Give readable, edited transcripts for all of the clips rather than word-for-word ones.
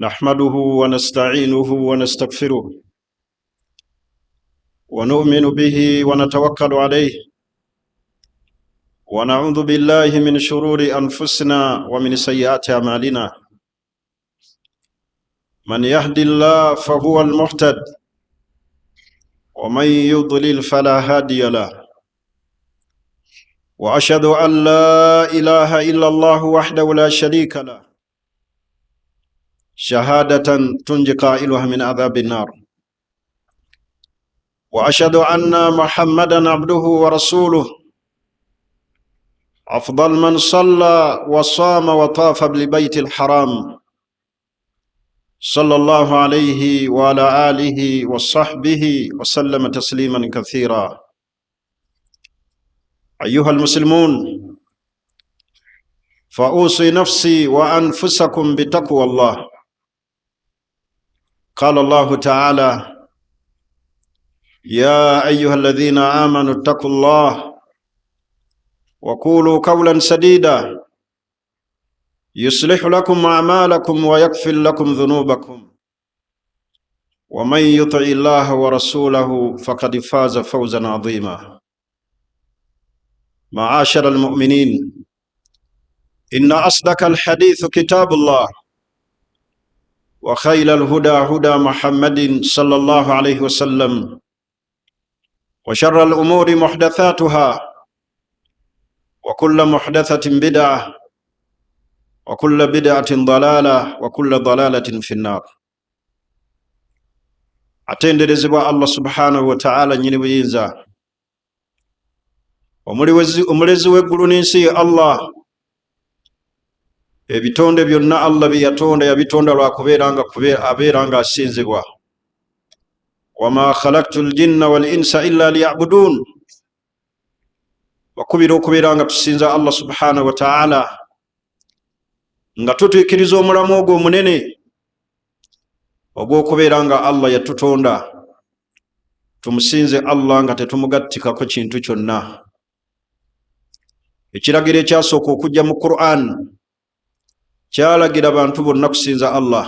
نحمده ونستعينه ونستغفره ونؤمن به ونتوكل عليه ونعوذ بالله من شرور أنفسنا ومن سيئات أعمالنا. من يهد الله فهو المهتد ومن يضلل فلا هادي له. وأشهد أن لا إله إلا الله وحده لا شريك له شهادة تنجي قائلها من عذاب النار. وأشهد أن محمدا عبده ورسوله أفضل من صلى وصام وطاف بالبيت الحرام صلى الله عليه وعلى آله وصحبه وسلم تسليما كثيرا. أيها المسلمون، فأوصي نفسي وأنفسكم بتقوى الله. قال الله تعالى: يا أيها الذين آمنوا اتقوا الله وقولوا قولا سديدا يصلح لكم أعمالكم ويغفر لكم ذنوبكم ومن يطع الله ورسوله فقد فاز فوزا عظيما. معاشر المؤمنين، إن أصدق الحديث كتاب الله، وخير الهدى هدى محمد صلى الله عليه وسلم، وشر الأمور محدثاتها، وكل محدثة بدعة، وكل بدعة ضلالة، وكل ضلالة في النار. atenderezebwa Allah subhanahu wa ta'ala nyini buyinza, omulezi w'eggulu n'ensi ye Allah. Ebitonde byonna Allah bye yatonda yabitonda lwakubeera nga asinzibwa. wama khalaqtu ljinna wal insa illa liya'budun, wakubira okubeera nga tusinza Allah subhanahu wa ta'ala nga tutuukiriza omulamu ogwo omunene ogw'okubeera nga Allah yatutonda tumusinze Allah nga tetumugattikako kintu kyonna. Ekiragiro ekyasooka okujja mu Qur'an kyalagira abantu bonna kusinza Allah.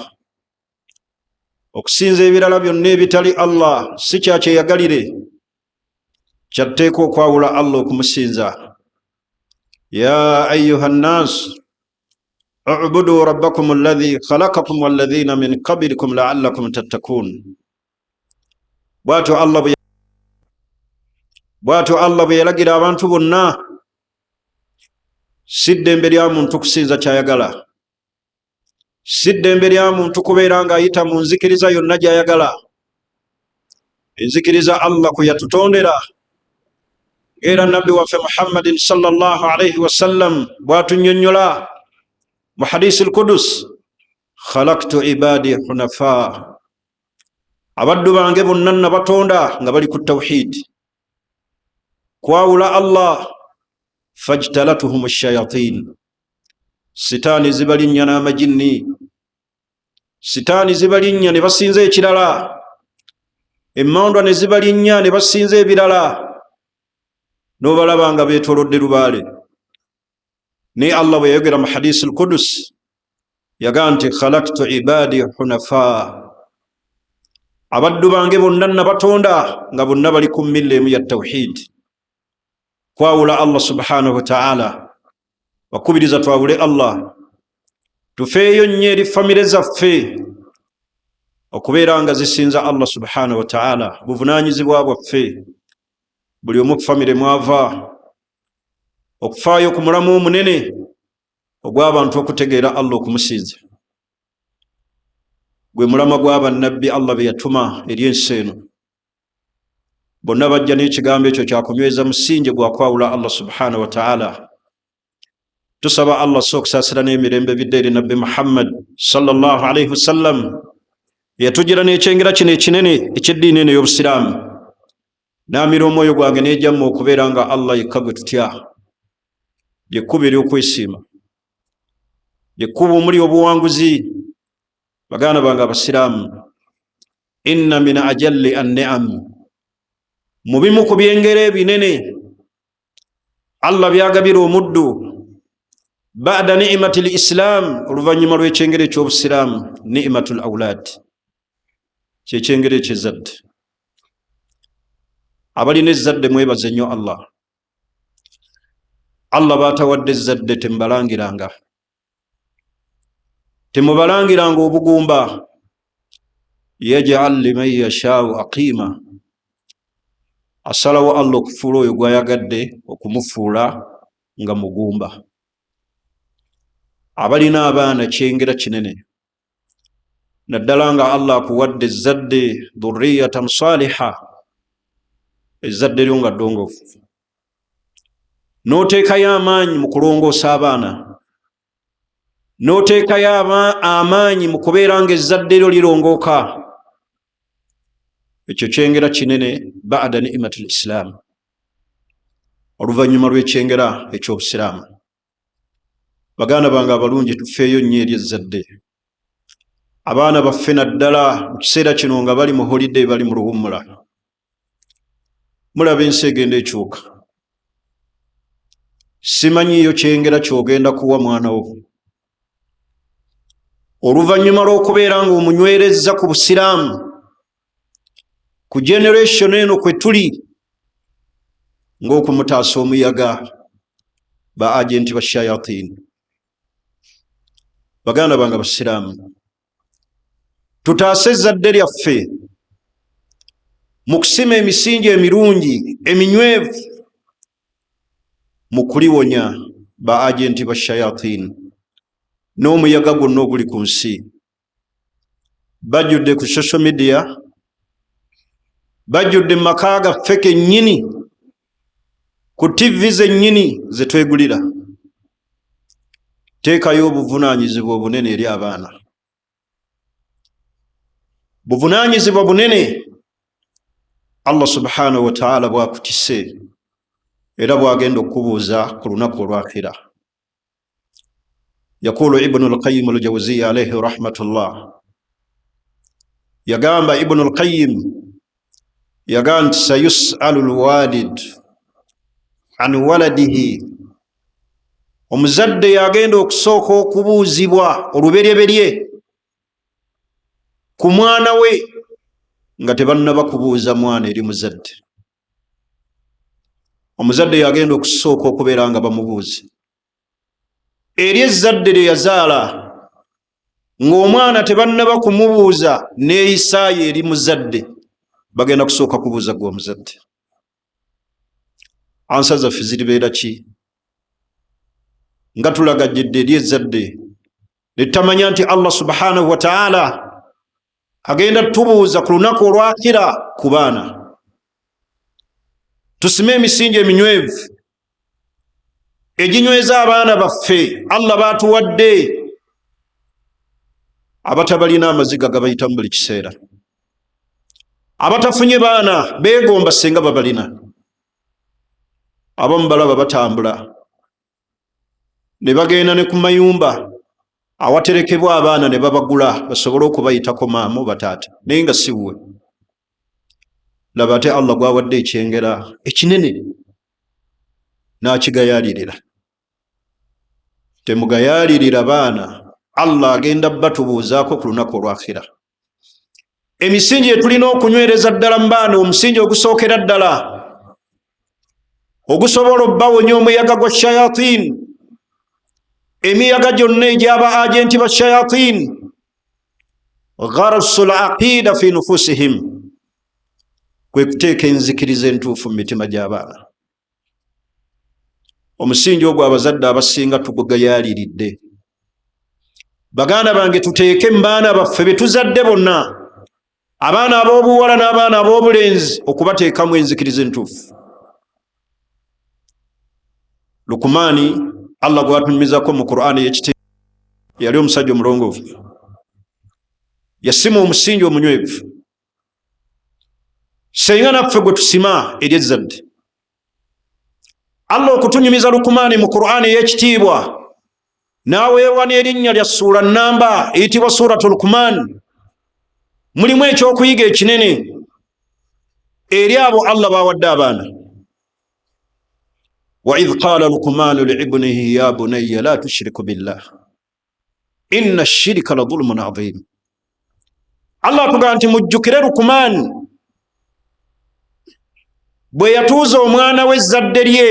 Okusinza ebirala byonna ebitali Allah si kyakyeyagalire, kyatteeka okwawula Allah okumusinza. ya ayuha nnas u'budu rabbakum alladhi khalaqakum walladhina min qablikum la'allakum tattakun. Bwatyo Allah bwe yalagira abantu bonna, si ddembe lya muntu kusinza kyayagala, si ddembe lya muntu kubeera ng'ayita mu nzikiriza yonna gy'ayagala. Enzikiriza Allah kwe yatutondera, era nabbi waffe Muhammadin sallallahu alayhi wasallam bw'atunnyonnyola mu hadisi al-Qudus: khalaqtu ibadi hunafa, abaddu bange bonna nabatonda nga bali ku tawhid, kwawula Allah. fajtalatuhum ash-shayatin, sitaani zibalinnya n'amajinni, sitaani zibalinnya ne basinza ekirala, emmandwa ne zibalinnya ne basinza ebirala, n'obalaba nga beetolodde lubaale. Ne Allah bwe yayogera mu hadisi al-Qudus yagaa nti khalaqtu ibadi hunafa, abaddu bange bonna nabatonda nga bonna bali ku milla emu ya tawhid, kwawula Allah subhanahu wa ta'ala. Wakubiriza twawule Allah, tufeeyo nnyo eri famire zaffe okubeera nga zisinza Allah subhanahu wa ta'ala. Buvunaanyizibwa bwaffe, buli omu ku famire mwava, okufaayo ku mulamu omunene ogw'abantu okutegeera Allah okumusinza. Gwe mulama gw'abannabbi Allah be yatuma eri ensi eno. Bonna bajja n'ekigambo ekyo kyakunyweza musingi gwa kwawula Allah subhanahu wa ta'ala. Tusaba Allah okusaasira n'emirembe bidde eri nabbi Muhammad sallallahu alayhi wasallam, yatugira n'ekyengera kino ekinene eky'eddiini eno y'Obusiraamu. Naamira omwoyo gwange n'ejjamma okubeera nga Allah yekka gwe tutya, lyekkubo ery'okwesiima, lyekkubo omuli obuwanguzi. Baganda bange Abasiraamu, inna min ajalli an-ni'am, mu bimu ku byengera ebinene Allah byagabira omuddu ba'da ni'matil islam oluvanyuma lw'ekyengere ky'obusiraamu ni'matul awlad kyekyengere ky'ezzadde. abalina ezzadde mwebaze nnyo Allah baatawadde ezzadde temubalangiranga obugumba. yaj'al liman yashaa'u aqima, asalawo Allah okufuula oyo gwayagadde okumufuula nga mugumba. abalina abaana kyengera kinene, naddala nga Allah akuwadde ezzadde dhurriyatan saliha, ezzadde lyo nga ddongoofu, n'oteekayo amaanyi mu kulongoosa abaana, n'oteekayo amaanyi mu kubeera nga ezzadde lyo lirongooka. ekyo kyengera kinene ba'da ni'matul islam, oluvanyuma lw'ekyengera eky'obusiraamu. baganda bange abalungi, tufeeyo nnyo eri ezzadde. abaana baffe naddala mu kiseera kino nga bali mu holiday, bali mu luwummula, mulaba ensi egenda ekyuka. simanyiyo kyengera kyogenda kuwa mwana wo oluvanyuma lw'okubeera nga omunywereza ku busiraamu, ku generation eno kwe tuli, ng'okumutaasa omuyaga ba agenti ba shayatin. baganda bange abasiraamu, tutaase ezzadde lyaffe mu kusima emisingi emirungi eminywevu mu kuliwonya ba agenti ba shayatin n'omuyaga gwonna oguli ku nsi. bajjudde ku social media, bajjudde mu maka gaffe kennyini, ku TV zennyini ze twegulira. teekayo obuvunaanyizibwa obunene eri abaana, buvunaanyizibwa bunene. Allah subhanahu wa ta'ala bwakutise era bwagenda okubuuza ku lunaku olw'akhira. yakulu Ibn al-Qayyim al-Jawziyya alayhi rahmatullah, yagamba Ibn al-Qayyim, yagamba nti sayus'alu al-walid an waladihi, omuzadde yagenda okusooka okubuuzibwa oluberyeberye ku mwana we nga tebannaba kubuuza mwana eri muzadde. omuzadde yagenda okusooka okubeera nga bamubuuze eri ezzadde lye yazaala, ng'omwana tebannaba kumubuuza neeyisaayo eri muzadde, bagenda kusooka kubuuza gwe omuzadde. ansa zaffe ziribeera ki nga tulagajjidde eri ezzadde litamanya nti Allah subhanahu wa ta'ala agenda tubuuza ku lunaku olw'akhira ku baana. tusime emisingi eminywevu eginyweza abaana baffe Allah baatuwadde, abatabalina amaziga gabayitamu buli kiseera, abatafunye baana beegomba senga babalina. abamu balaba batambula ne bagenda ne ku mayumba awaterekebwa abaana ne babagula basobole okubayitako maama oba taata, naye nga siwe. laba ate Allah gwawadde ekyengera ekinene n'akigayaalirira. temugayaalirira baana, Allah agenda batubuuzaako ku lunaku olw'akhira. emisingi etulina okunywereza ddala mu baana, omusingi ogusookera ddala ogusobola obbawonya omuyaga gwa shayatin, emiyaga gyonna egy'aba agenti ba shayatin, gharsul aqida fi nufusihim, kwe kuteeka enzikiriza entuufu mu mitima gy'abaana. omusingi ogwo abazadde abasinga tugugayaaliridde. baganda bange, tuteeke mu baana baffe be tuzadde bonna, abaana ab'obuwala n'abaana ab'obulenzi, okubateekamu enzikiriza entuufu. Lukumaani, Allah gwatunyumizako mu Qur'ani y'ekitiibwa, yali omusajja omulongoofu, yasima omusingi omunywevu. senga naffe gwe tusima eri ezzadde. Allah okutunyumiza Lukumaani mu Qur'ani y'ekitiibwa n'aweewa n'erinnya lya ssuula nnamba eyitibwa suratu Lukumaan, mulimu ekyokuyiga ekinene eri abo Allah bawadde abaana. wa idh qala Luqmanu liibnihi ya bunayya la tushriku billah inna ash-shirka la dhulmun adhim. Allah atugamba nti mujjukire Luqman bwe yatuuza omwana we ezzadde lye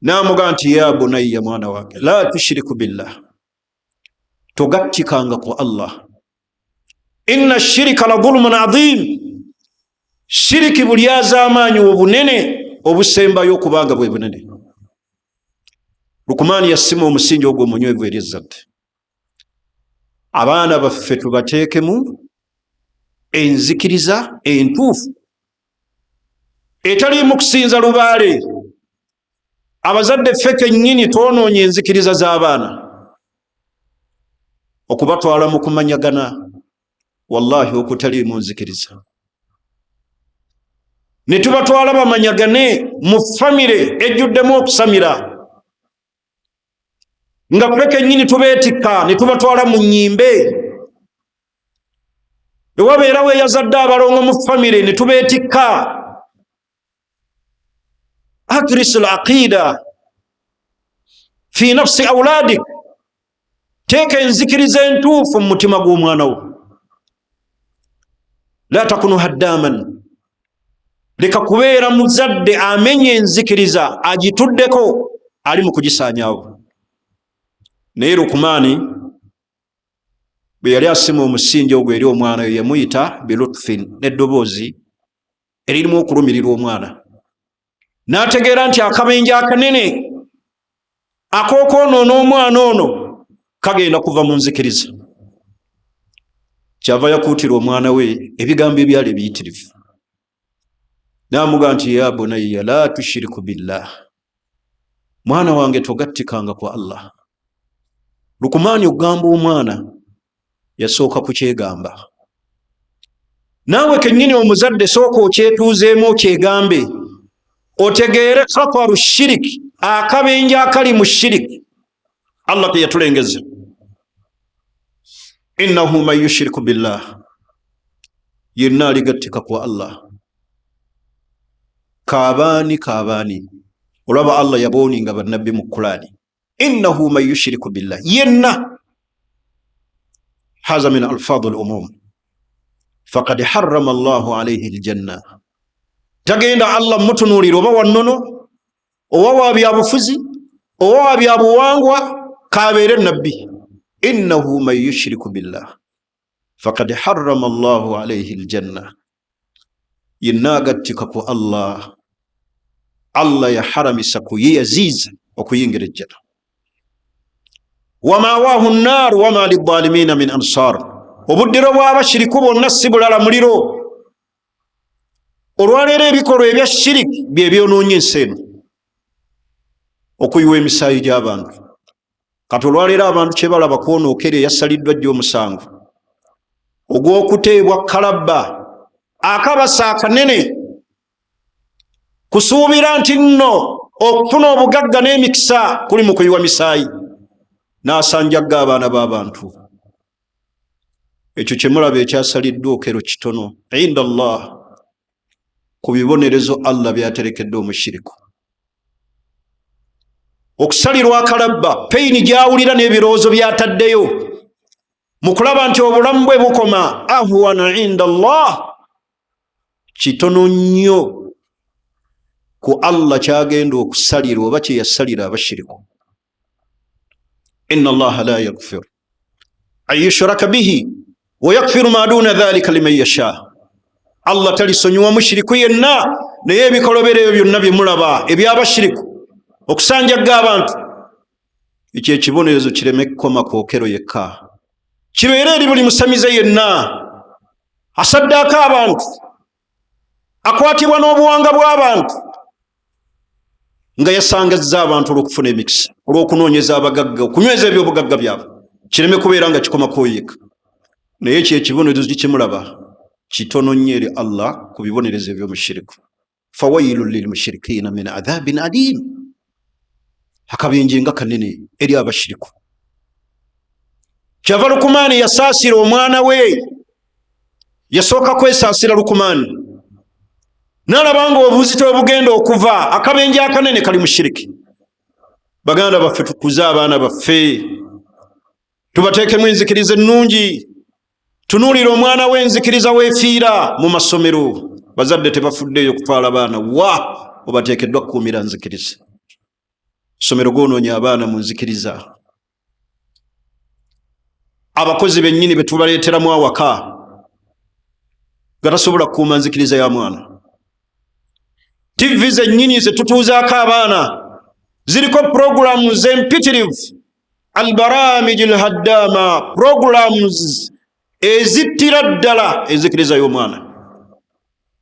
n'amugamba nti ya bunayya, mwana wange, la tushriku billah, togattikanga ku Allah, inna ash-shirka la dhulmun adhim, shiriki bulyaza amaanyi obunene obusembayo okubanga bwe bunene. Luqman yasima omusingi ogwo omunywevu eri ezzadde. Abaana baffe tubateekemu enzikiriza entuufu etaliimu kusinza lubaale. Abazadde ffe kennyini twonoonye enzikiriza z'abaana okubatwala mu kumanyagana, wallahi okutaliimu nzikiriza, ne tubatwala bamanyagane mu famire ejjuddemu okusamira, nga ffe kennyini tubeetikka ne tubatwala mu nnyimbe. Ewabeerawo eyazadde abalongo mu famire ne tubeetikka. Akris al-aqida fi nafsi awladik, teeka enzikiriza entuufu mu mutima gw'omwana wo. La takunu haddaman, leka kubeera muzadde amenya enzikiriza agituddeko ali mu kugisaanyaawo. Naye Luqmani bwe yali asima omusingi ogwo eri omwana we yamuyita bilutfin, n'eddoboozi eririmu okulumirira omwana. N'ategeera nti akabenje akanene ak'okwonoona omwana ono kagenda kuva mu nzikiriza. Kyava yakuutira omwana we ebigambo ebyali ebiyitirivu. N'amugamba nti ya bunayya la tushiriku billah, mwana wange togattikanga ku Allah. Luqmani okugamba omwana yasooka kukyegamba. Naawe kennyini omuzadde sooka okyetuuzeemu okyegambe, otegeere khataru shiriki, akabenje akali mu shiriki. Allah teyatulengeze. Innahu man yushriku billah, yenna aligattika ku Allah, kaabaani olaba Allah yabooninga bannabbi mu Qur'ani. Innahu man yushriku billah, yenna, haza min alfaadhi al-umum, faqad harrama Allahu alayhi al-janna. Tagenda Allah mutunuulira oba wannono oba wa byabufuzi oba wa byabuwangwa, kaabeere nabbi. Innahu man yushriku billah faqad harrama Allahu alayhi al-janna, yenna agattika ku Allah, Allah yaharamisa kuyeyaziiza okuyingira ejjana. Wamawaahu an-naar wama lidh-dhaalimiina min ansaar, obuddiro bw'abashiriku bonna si bulala muliro. Olwaleero ebikolwa ebya shiriki bye byonoonye ensi eno, okuyiwa emisaayi gy'abantu. Kati olwaleero abantu kye balaba kwonookera eyasaliddwa jjo omusango ogw'okuteebwa kalabba akabasa akanene, kusuubira nti nno okufuna obugagga n'emikisa kuli mu kuyiwa misaayi, n'asanjagga abaana b'abantu. Ekyo kye mulaba ekyasaliddwa okero kitono inda Allah ku bibonerezo Allah byaterekedde omushiriku. Okusalirwa akalabba, peyini gyawulira n'ebirowoozo byataddeyo mu kulaba nti obulamu bwe bukoma, ahwana inda Allah, kitono nnyo ku Allah kyagenda okusalira oba kye yasalira abashiriku. Inna Allah la yaghfiru an yushraka bihi wa yaghfiru ma duna dhalika liman yasha. Allah talisonyiwa mushiriku yenna, naye ebikolobero ebyo byonna bye mulaba eby'abashiriku okusanjagga abantu, ekyo ekibonerezo kireme kukoma kookero yekka, kibeere eri buli musamize yenna asaddaako abantu, akwatibwa n'obuwanga bw'abantu, nga yasangazza abantu olw'okufuna emikisa, olw'okunoonyeza abagagga, okunyweza ebyobugagga byabwe, kireme kubeera nga kikoma kooyeka. Naye ekyo ekibonerezo kikimulaba kitono nnyo eri Allah ku bibonerezo eby'omushiriku. Fawailun lilmushrikiina min adhabin alim, akabenje nga kanene eri abashiriku. Kyava Luqmani yasaasira omwana we, yasooka kwesaasira Luqmani n'alabanga obuzito obugenda okuva, akabenje akanene kali mu shiriki. Baganda baffe tukuze abaana baffe, tubateekemu enzikiriza ennungi. Tunuulira omwana w'enzikiriza weefiira mu masomero. Bazadde tebafuddeeyo kutwala abaana wa obateekeddwa kukuumira nzikiriza. Somero goonoonya abaana mu nzikiriza. Abakozi bennyini be tubaleeteramu awaka gatasobola kukuuma nzikiriza ya mwana. TV zennyini ze tutuuzaako abaana ziriko programs empitirivu, albaramiji alhaddama, programs ezittira ddala enzikiriza y'omwana,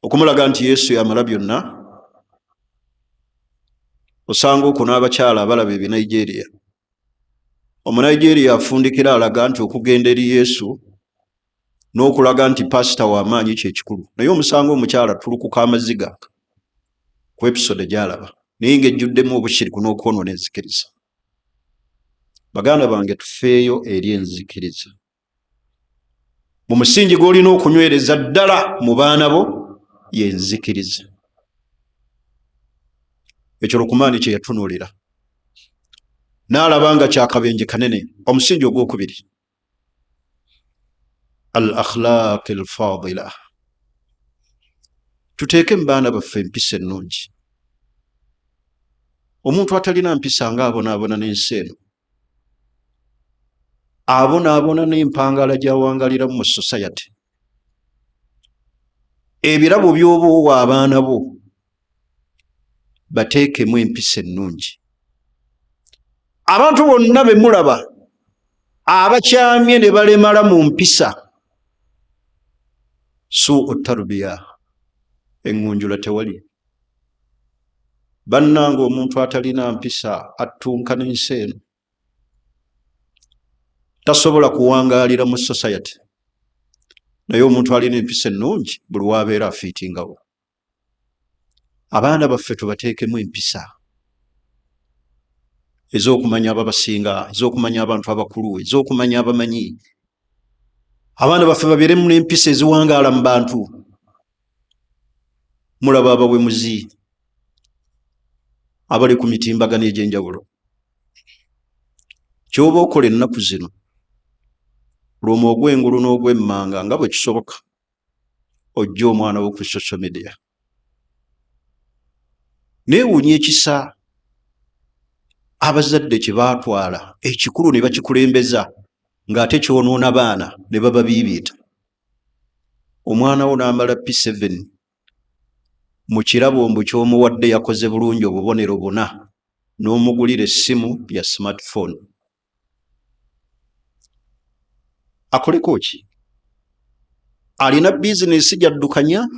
okumulaga nti Yesu yamala byonna. Osanga okwo n'abakyala abalaba ebi Nigeria. Omunigeria afundikira alaga nti okugenda eri Yesu n'okulaga nti pasita w'amaanyi kyekikulu, naye omusanga omukyala tulukuka amaziga ku episode gy'alaba, naye ng'ejjuddemu obushiriku n'okwonoona enzikiriza. Baganda bange, tufeeyo eri enzikiriza. Mu musingi gw'olina okunywereza ddala mu baana bo y'enzikiriza. Ekyo Lukumaani kye yatunuulira, n'alaba nga kyakabenje kanene. Omusingi ogwokubiri, al akhlaq al fadila. Tuteeke mu baana baffe empisa ennungi. Omuntu atalina mpisa ng'abonaabona n'ensi eno, abonaabona n'empangala gy'awangaliramu mu society. Ebirabo by'oboowa abaana bo bateekemu empisa ennungi. Abantu bonna be mulaba abakyamye ne balemala mu mpisa, suu tarbiya, engunjula tewali. Bannanga, omuntu atalina mpisa attunka n'ensi eno, tasobola kuwangaalira mu society. Naye omuntu alina empisa ennungi buli wabeera afiitingawo. Abaana baffe tubateekemu empisa ez'okumanya ababasinga, ez'okumanya abantu abakulu, ez'okumanya abamanyi. Abaana baffe babeeremu n'empisa eziwangaala mu bantu. Mulaba abawemuzi abali ku mitimbagano egy'enjawulo. Ky'oba okola ennaku zino, lw'omu ogw'engulu n'ogw'emmanga nga bwe kisoboka, ojja omwana wo ku social media. Neewuunya ekisa abazadde kye baatwala ekikulu ne bakikulembeza, ng'ate kyonoona baana ne baba biibiita. Omwana wo n'amala P7 mu kirabo mbu ky'omuwadde yakoze bulungi obubonero buna, n'omugulira essimu ya smartphone. Akoleko ki? Alina bizinesi gy'addukanya?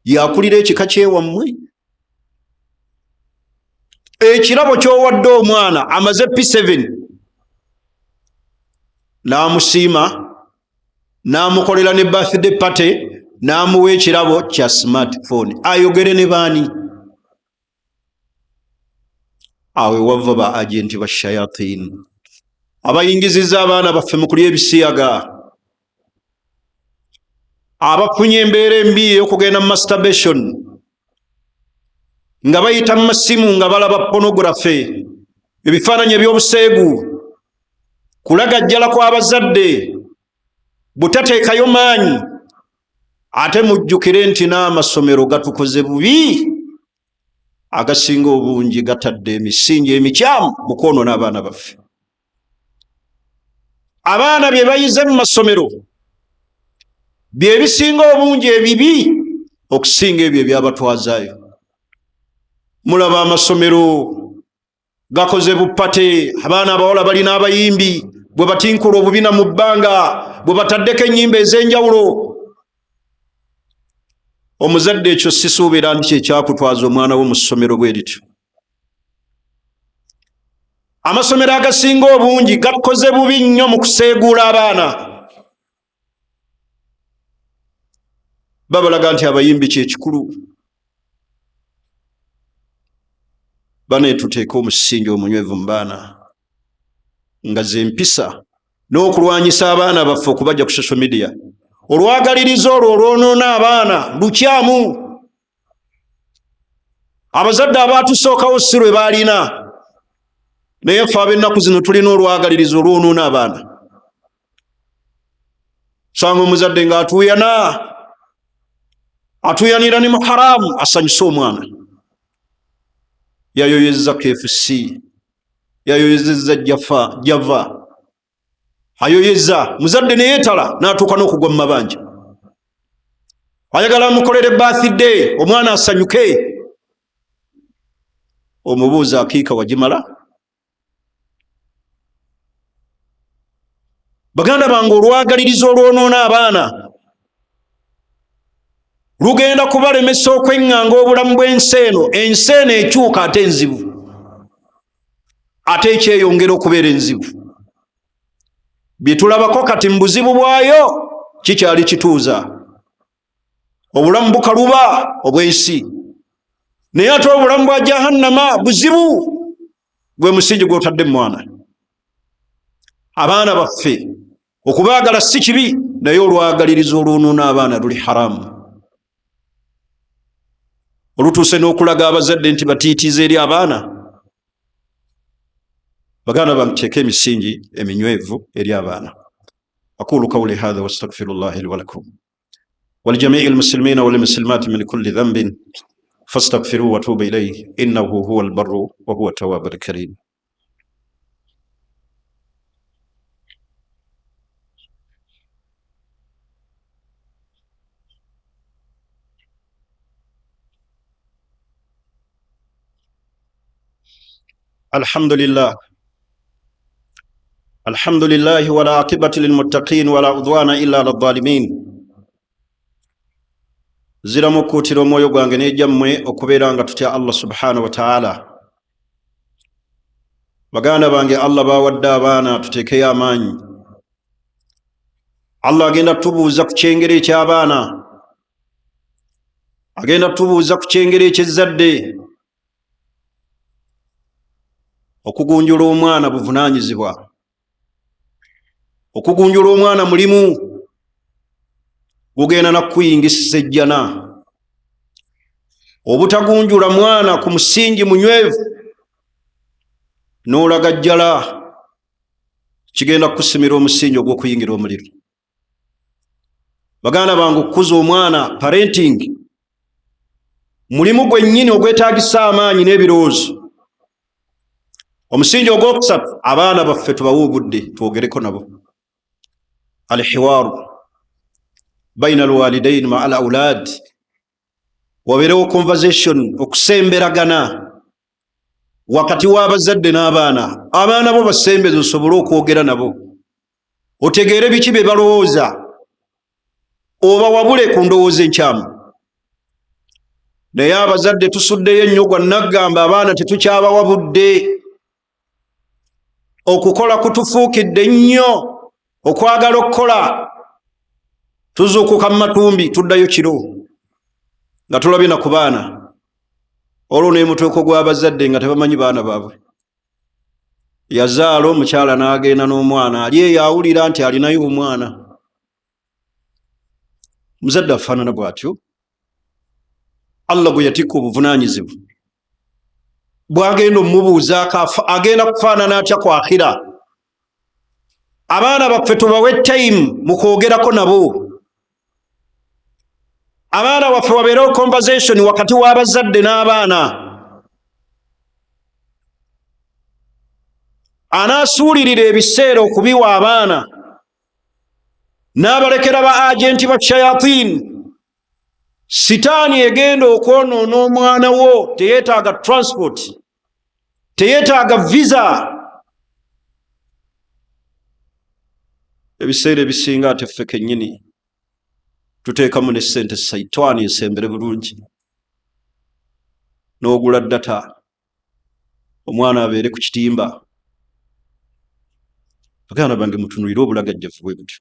Yakulira ekika ky'ewammwe? Ekirabo ky'owadde omwana amaze P7 n'amusiima, n'amukolera ne birthday party, n'amuwa ekirabo kya smartphone. Ayogere ne baani? Awe wava ba agenti ba shayatin abayingizizza abaana baffe mu kulya ebisiyaga, abafunye embeera embi ey'okugenda mu masturbation, nga bayita mu masimu nga balaba pornography, ebifaananyi eby'obuseegu, kulagajjala kw'abazadde, butateekayo maanyi. Ate mujjukire nti n'amasomero gatukoze bubi, agasinga obungi gatadde emisingi emikyamu mu kwonoona abaana baffe. Abaana bye bayize mu masomero bye bisinga obungi ebibi okusinga ebyo ebyabatwazaayo. Mulaba amasomero gakoze bupate, abaana abawala balina abayimbi bwe batinkula obubina mu bbanga, bwe bataddeko ennyimba ez'enjawulo. Omuzadde ekyo sisuubira nti ekyakutwaza omwana wo mu ssomero bwe lityo. Amasomero agasinga obungi gakoze bubi nnyo mu kuseeguula abaana. Babalaga nti abayimbi kyekikulu. Bane tuteeka omusingi omunywevu mu baana, nga ze mpisa n'okulwanyisa abaana baffe okubajja ku social media. olwagalirizo olwo olwonoona abaana lukyamu. Abazadde abaatusookawo si lwe baalina, naye ffe ab'ennaku zino tulina olwagalirizo olwonoona abaana. Sanga omuzadde ng'atuuyana, atuuyanira ne mu haramu, asanyusa omwana. Yayoyezza KFC, yayoyezeza Java, ayoyezza. Muzadde ne yeetala n'atuuka n'okugwa mu mabanja. Ayagala amukolere birthday, omwana asanyuke. Omubuuza akiika wagimala? Baganda bange, olwagalirizo olwonoona abaana lugenda kubalemesa okweŋŋanga obulamu bw'ensi eno. Ensi eno ekyuka ate enzibu, ate ekyeyongera okubeera enzibu. Bye tulabako kati mu buzibu bwayo kikyali kituuza. Obulamu bukaluba obw'ensi, naye ate obulamu bwa jahannama buzibu, gwe musingi gw'otadde mu mwana. Abaana baffe okubaagala si kibi, naye olwagalirizo olwonoona abaana luli haramu. Olutuuse n'okulaga abazadde nti batiitiza eri abaana. Baganda bamuteeke emisingi eminywevu eri abaana. Aqulu qawli hadha wa astaghfirullahi li wa lakum wa li jami'il muslimina wal muslimati min kulli dhanbin fastaghfiruhu wa tubu ilayhi innahu huwal barru wa huwa tawwabul karim. Alhamdulillah wala aqibatu lilmuttaqin wala udwana illa ala dhalimin. Ziramu okuutira omwoyo gwange n'egyammwe okubeera nga tutya Allah subhanahu wa ta'ala. Baganda bange, Allah bawadde abaana tuteekeyo amaanyi. Allah agenda tubuuza ku kyengero eky'abaana, agenda tubuuza ku kyengero eky'ezzadde. Okugunjula omwana buvunaanyizibwa, okugunjula omwana mulimu, gugenda nakuyingisa ejjana. Obutagunjula mwana ku musingi munywevu n'olaga jjala, kigenda kukusimira omusingi ogw'okuyingira omuliro. Baganda bange, okukuza omwana, parenting, mulimu gwennyini ogwetaagisa amaanyi n'ebirowoozo. Omusingi ogwokusatu, abaana baffe tubawe obudde twogereko nabo. Alhiwaaru baina alwalidaini ma al aulad, wabeerewo conversation, okusemberagana wakati w'abazadde n'abaana. Abaana bo basembeze osobole okwogera nabo, otegeere biki bye balowooza, oba wabule ku ndowooza enkyamu. Naye abazadde tusuddeyo ennyo gwa naggamba, abaana tetukyabawa budde. Okukola kutufuukidde nnyo, okwagala okukola. Tuzuukuka mu matumbi tuddayo kiro nga tulabye na ku baana. Olwo n'emutweko gw'abazadde nga tebamanyi baana baabwe. Yazaala omukyala n'agenda n'omwana, ali eyo awulira nti alinayo omwana. Muzadde afaanana bw'atyo. Allah gwe yatikka obuvunaanyizibwa bw'agenda omubuuza agenda kufaanana atya ku akhira. Abaana baffe tubawe time mu kwogerako nabo. Abaana baffe wabeerewo conversation wakati w'abazadde n'abaana. Anaasuulirira ebiseera okubiwa abaana n'abalekera ba agenti ba shayatin. Sitaani egenda okwonoona omwana wo, teyeetaaga transport, teyeetaaga visa. Ebiseera ebisinga ate ffe kennyini tuteekamu ne ssente saitwani ensembere bulungi, n'ogula data, omwana abeere ku kitimba. Baganda bange, mutunuulire obulagajjavu bwe butyo.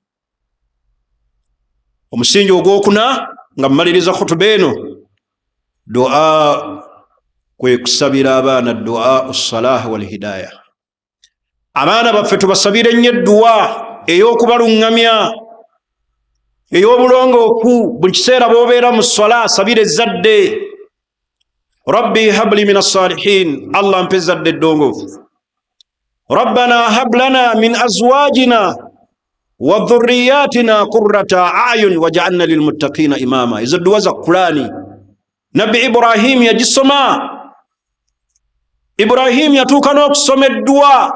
Omusingi ogwokuna nga mmaliriza khutuba eno, dua kwe kusabira abaana, dua ussalah wal hidaya. Abaana baffe tubasabire nnyo dua ey'okubaluŋŋamya, ey'obulongoofu buli kiseera bw'obeera mu swala sabira ezzadde. Rabbi habli min as-salihin, Allah mpe ezzadde eddongoofu. Rabbana hablana min azwajina wa dhurriyatina qurrata a'yun waj'alna lilmuttaqina imama. Izo dduwa za Qur'ani Nabbi Ibrahim yagisoma. Ibrahim yatuuka n'okusoma edduwa,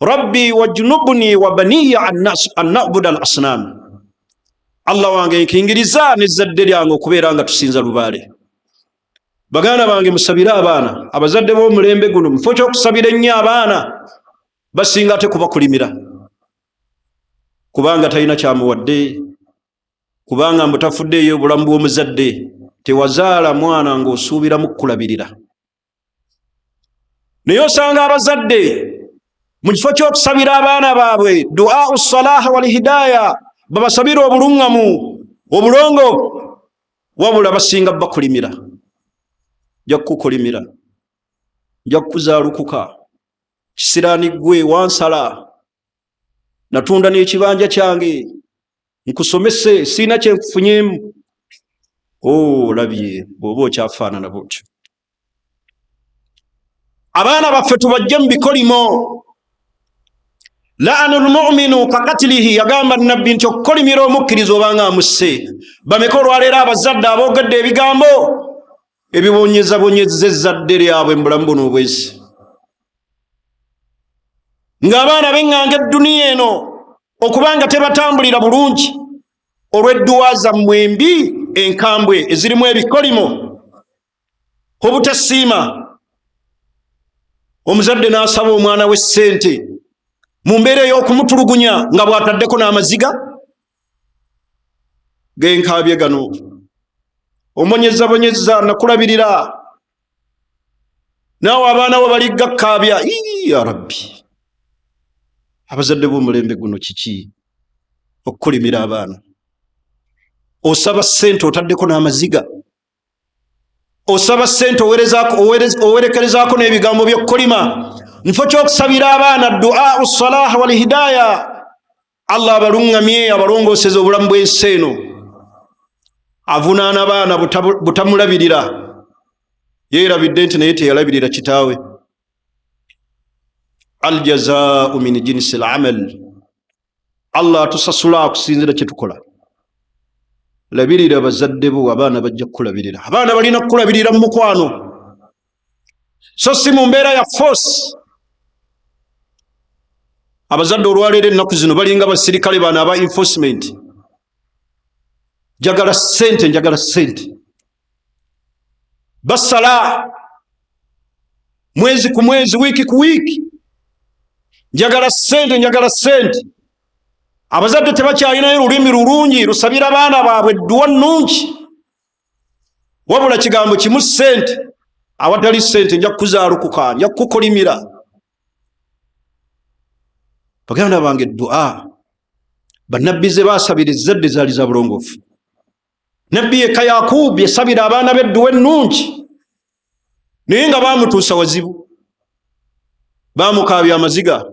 Rabbi wajnubni wa baniya an na'buda al-asnam. Allah wange nkingiriza n'ezzadde lyange okubeera nga tusinza lubaale. Baganda bange musabire abaana, abazadde b'omulembe guno mufo ky'okusabira ennyo abaana, basinga ate kubakulimira kubanga talina kyamuwadde, kubanga mbutafuddeeyo obulamu bw'omuzadde. Tewazaala mwana ng'osuubira mu kulabirira. Naye osanga abazadde mu kifo ky'okusabira abaana baabwe du'a us-salaha wal hidaya, babasabira obulungamu obulongo, wabula basinga bakulimira. Nja kukulimira, nja kukuzaalukuka, kisiraani ggwe wansala, natunda n'ekibanja kyange nkusomese, siina kye nkufunyemu. Labye bw'oba okyafaanana bw'otyo. Abaana baffe tubajje mu bikolimo. La'anu al-mu'minu ka qatlihi, yagamba Nabbi nti okukolimira omukkiriza obanga amusse. Bameka olwaleero abazadde aboogedde ebigambo ebibonyezabonyeza ezzadde lyabwe mu bulamu buno obwezi, ng'abaana b'eŋŋanga edduniya eno okubanga tebatambulira bulungi olw'edduwa zammwe embi enkambwe ezirimu ebikolimo, obutasiima. Omuzadde n'asaba omwana we ssente mu mbeera ey'okumutulugunya nga bw'ataddeko n'amaziga g'enkaabye gano. Omonyezabonyeza nakulabirira, naawe abaana bo baligga kkaabya. Ya Rabbi, abazadde b'omulembe guno kiki okukolimira abaana? Osaba ssente otaddeko n'amaziga, osaba ssente owerekerezaako n'ebigambo by'okkolima. Nfo ky'okusabira abaana du'a us-salaha wal hidaya, Allah abalungamye abalongooseza obulamu bw'ensi eno. Avunaana abaana butamulabirira, yeerabidde nti naye teyalabirira kitaawe. Al-jazaa'u min jinsi al-amal, Allah tusasula okusinzira kye tukola. Labirira bazadde bo, abaana bajja kukulabirira. Abaana balina kukulabirira mu mukwano, so si mu mbeera ya force. Abazadde olwaleero ennaku zino balinga basirikale bano aba enforcement. Njagala ssente, njagala ssente. Basala mwezi ku mwezi, wiiki ku wiiki, njagala ssente, njagala ssente. Abazadde tebakyalinayo lulimi lulungi lusabira abaana baabwe edduwa nnungi, wabula kigambo kimu ssente. Awatali ssente nja kukuzaalukuka, nja kukukolimira. Baganda bange, du'a bannabbi ze baasabira ezzadde zaali za bulongoofu. Nabbi yekka Yakubu yasabira abaana b'edduwa ennungi, naye nga baamutuusa wazibu, baamukaabya amaziga,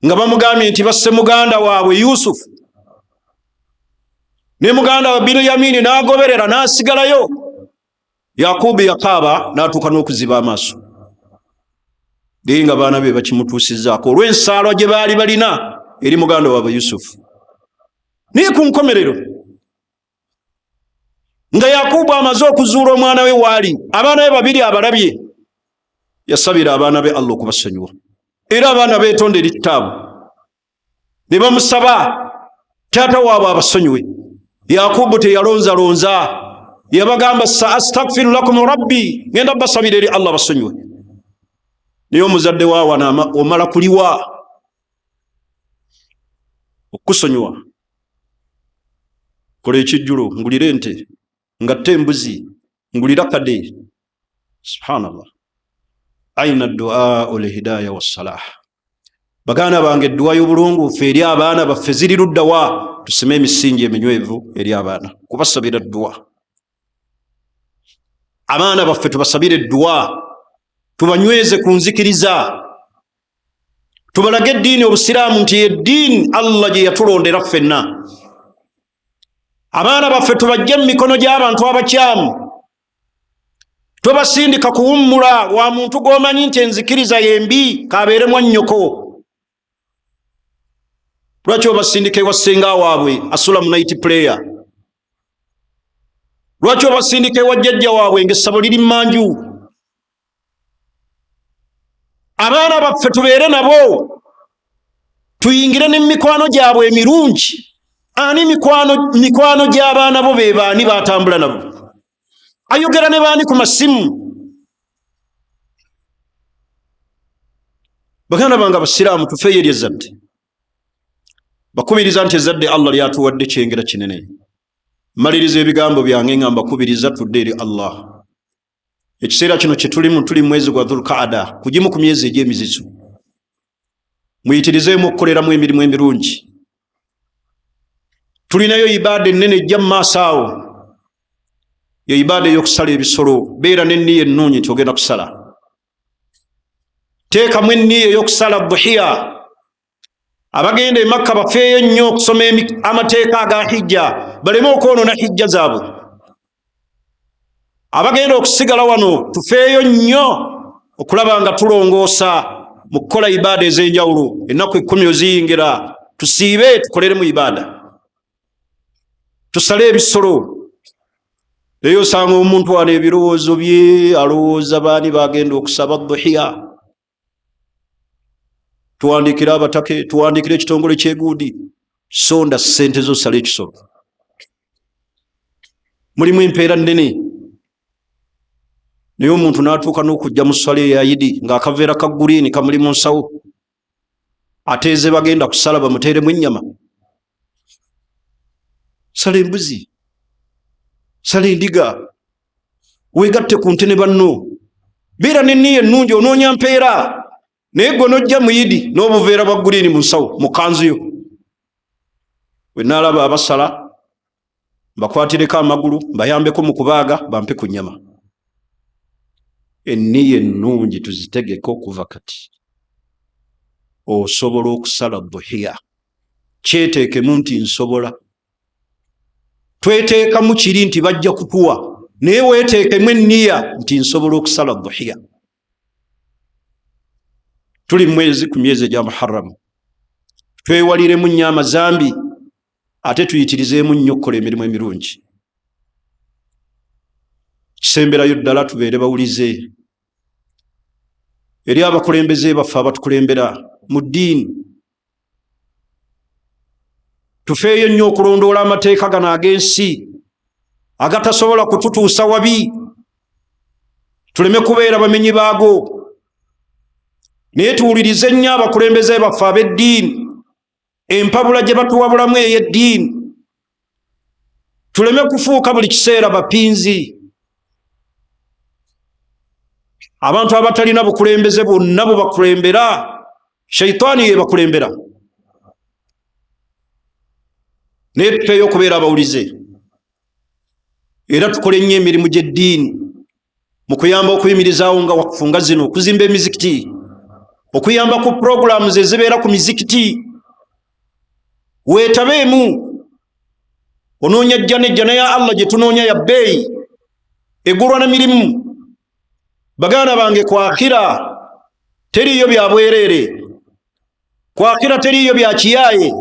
nga bamugambye nti basse muganda waabwe Yusufu, ne muganda wa Binyamini n'agoberera n'asigalayo. Yakubu yakaaba n'atuuka n'okuziba amaaso, naye nga baana be bakimutuusizzaako olw'ensaalwa gye baali balina eri muganda waabwe Yusufu. Naye ku nkomerero, nga Yakubu amaze okuzuula omwana we waali, abaana be babiri abalabye, yasabira abaana be Allah okubasonyiwa. Era abaana beetonda eri kitaabwe ne bamusaba taata waabwe abasonyiwe. Yakubu teyalonzalonza, yabagamba sa astaghfiru lakum rabbi, ngenda basabira eri Allah basonyiwe. Naye omuzadde waawana omala kuliwa okusonyiwa, kola ekijjulo, ngulira ente, ngatte embuzi, ngulira kade. Subhanallah. Aina du'a ul hidaya was salah. Baganda bange, edduwa y'obulongoofu eri abaana baffe ziri ludda wa? Tusime emisingi eminywevu eri abaana, kubasabira edduwa. Abaana baffe tubasabire edduwa, tubanyweze ku nzikiriza, tubalage eddiini obusiraamu nti eddiini Allah gye yatulondera ffenna. Abaana baffe tubajje mu mikono gy'abantu abakyamu, tobasindika kuwummula wa muntu gw'omanyi nti enzikiriza yembi kabeeremu nnyoko. Lwaki obasindika ewa ssenga waabwe asula mu night prayer? Lwaki obasindika ewa jjajja waabwe ng'essabo liri mmanju? Abaana baffe tubeere nabo, tuyingire ne mikwano gyabwe emirungi. Ani mikwano gy'abaana bo be baani batambula nabo? Ayogera ne baani ku masimu? Baganda bange abasiraamu, tufeeyo eri ezzadde. Bakubiriza nti ezzadde Allah lyatuwadde kyengera kinene. Maliriza ebigambo byange nga mbakubiriza tudde eri Allah. Ekiseera kino kye tulimu, tuli mwezi gwa Dhulqaada, kugimu ku myezi egy'emizizo. Muyitirizeemu okukoleramu emirimu emirungi. Tulinayo ibaada ennene ejja mu maaso awo, yo ibaada ey'okusala ebisolo. Beera n'enniya ennungi nti ogenda kusala. Teekamu enniya ey'okusala dhuhiya. Abagenda e Makka bafeeyo nnyo okusoma amateeka aga hijja, baleme okwonoona hijja zaabwe. Abagenda okusigala wano tufeeyo nnyo okulaba nga tulongoosa mu kukola ibaada ez'enjawulo. Ennaku 10 oziyingira, tusiibe tukoleremu ibaada. Tusale ebisolo. Eyo osanga omuntu wano ebirowoozo bye alowooza baani bagenda okusaba dhuhiya. Tuwandikire abatake, tuwandikire ekitongole ky'eguudi, sonda ssente z'osala ekisolo. Mulimu empeera nnene. Naye omuntu n'atuuka n'okujja mu swala eya Yidi ng'akaveera ka guliini kamuli mu nsawo, ateeze bagenda kusala bamuteeremu ennyama. Sala embuzi, sala endiga, weegatte ku nte ne banno. Beera n'enniya ennungi, onoonya mpeera. Naye gwe n'ojja mu Yidi n'obuveera bwa guliini mu nsawo, mu kanzu yo. Bwe naalaba abasala, mbakwatireko amagulu, mbayambeko mu kubaaga, bampe ku nnyama. Enniya ennungi tuzitegeke okuva kati. Osobola okusala dhuhiya. Kyeteekemu nti nsobola. Tweteekamu kiri nti bajja kutuwa, naye weeteekemu enniya nti nsobola okusala dhuhiya. Tuli mwezi ku myezi egya Muharram. Twewaliremu nnyo amazambi, ate tuyitirizeemu nnyo okukola emirimu emirungi. Kisemberayo ddala tubeere bawulize eri abakulembeze baffe abatukulembera mu ddiini. Tufeeyo nnyo okulondoola amateeka gano ag'ensi agatasobola kututuusa wabi. Tuleme kubeera bamenyi baago. Naye tuwulirize nnyo abakulembeze baffe ab'eddiini, empabula gye batuwabulamu ey'eddiini. Tuleme kufuuka buli kiseera bapinzi. Abantu abatalina bukulembeze bonna bwe bakulembera, Shaitaani ye bakulembera. Naye tuteeyo okubeera abawulize. Era tukole nnyo emirimu gy'eddiini mu kuyamba okuyimirizaawo nga wakufu nga zino, okuzimba emizikiti, okuyamba ku programs ezibeera ku mizikiti. Weetabeemu. Onoonya jjana ya Allah gye tunoonya ya bbeeyi, egulwa na mirimu. Baganda bange, kwakira teriyo bya bwereere, kwakira teriyo bya kiyaaye.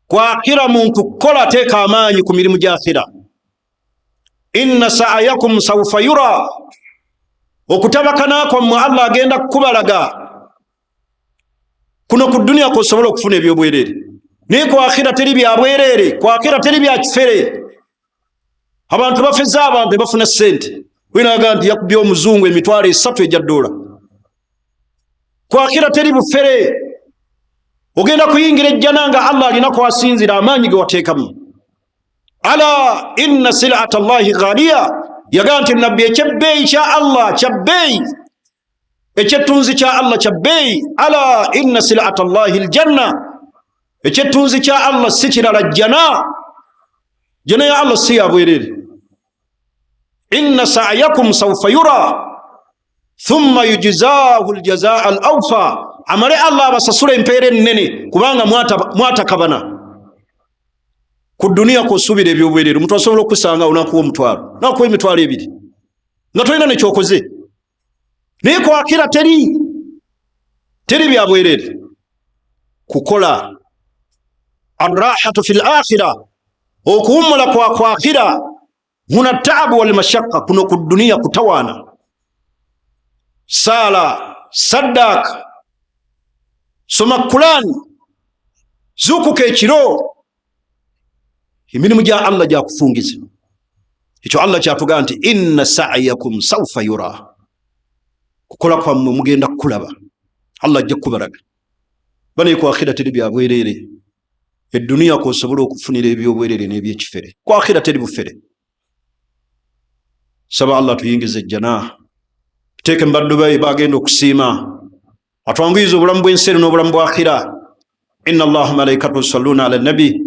Kwakira muntu kukola, teeka amaanyi ku mirimu gy'akhira. Inna sa'yakum sawfa yura. Okutabakana kwammwe Allah agenda kukubalaga. Kuno ku dunia kosobola okufuna ebyobwereere, naye kwakira teri bya bwereere, kwakira teri bya kifere. Abantu bafeza abantu bafuna ssente, winaga nti yakubye omuzungu emitwalo 3 ejja dola. Kwakira teri bufere. Ogenda kuyingira ejjana nga Allah alina kwasinzira amaanyi ge wateekamu. Ala inna sil'ata Allahi ghaliya. Yaga nti nabbi ekyebbeeyi kya Allah kyabbeeyi, ekyettunzi kya Allah kyabbeeyi. Ala inna sil'ata Allahi aljanna. Ekyettunzi kya Allah si kirala jjana. Jjana ya Allah si ya bwereere. Inna sa'yakum sawfa yura thumma yujzaahu aljazaa alawfa. amale Allah abasasula empeera ennene kubanga mwatakabana ku dunia kusubira ebyobwerere. Omuntu asobola okusanga onakuwa omutwalo nakuwa emitwalo ebiri nga tolina nekyokoze, naye ku akira teri byabwerere. Kukola arrahatu fil akhira, okuwummula kwa akhira, huna taabu wal mashaqqa, kuno ku dunia kutawaana. Sala, saddak, soma Qur'an, zukuka ekiro, emirimu gya Allah gyakufungiza. Ekyo Allah kyatugaa nti inna sa'yakum sawfa yura, kukola kwammwe mugenda kulaba, Allah ajja kubalaga. Bane ku akhira teri byabwerere. Eddunia kosobola okufunira ebyobwerere n'ebyekifere, ku akhira teri bufere. Saba Allah tuyingize ejjana, tuteeke mbaddubayi bagenda okusiima, atwanguyiza obulamu bw'ensi n'obulamu bwa akhira. Inna Allaha malaikatahu yusalluna ala nabi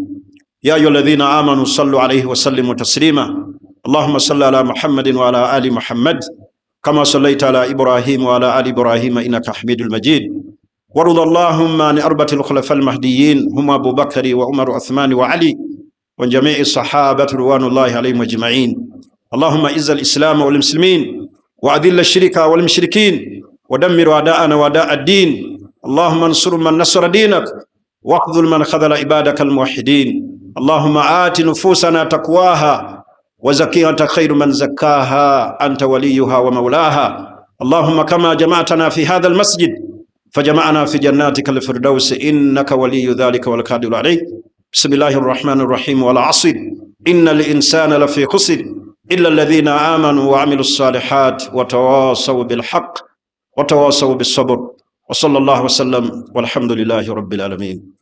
ya ayyuhalladhina amanu sallu alayhi wa sallimu taslima. Allahumma salli ala Muhammadin wa ala ali Muhammad kama sallaita ala Ibrahim wa ala ali Ibrahim innaka Hamidul Majid. وارض اللهم عن أربعة الخلفاء المهديين هم أبو بكر وعمر وعثمان وعلي وجميع الصحابة رضوان الله عليهم أجمعين. اللهم اعز الإسلام والمسلمين وأذل الشرك والمشركين ودمر أعداءنا وأعداء الدين. اللهم انصر من نصر دينك واخذل من خذل عبادك الموحدين. اللهم آت نفوسنا تقواها وزكيها أنت خير من زكاها أنت وليها ومولاها. اللهم كما جمعتنا في هذا المسجد فجمعنا في جناتك الفردوس إنك ولي ذلك والقادر عليه. بسم الله الرحمن الرحيم. والعصر إن الإنسان لفي خسر إلا الذين آمنوا وعملوا الصالحات وتواصوا بالحق وتواصوا بالصبر. وصلى الله وسلم والحمد لله رب العالمين.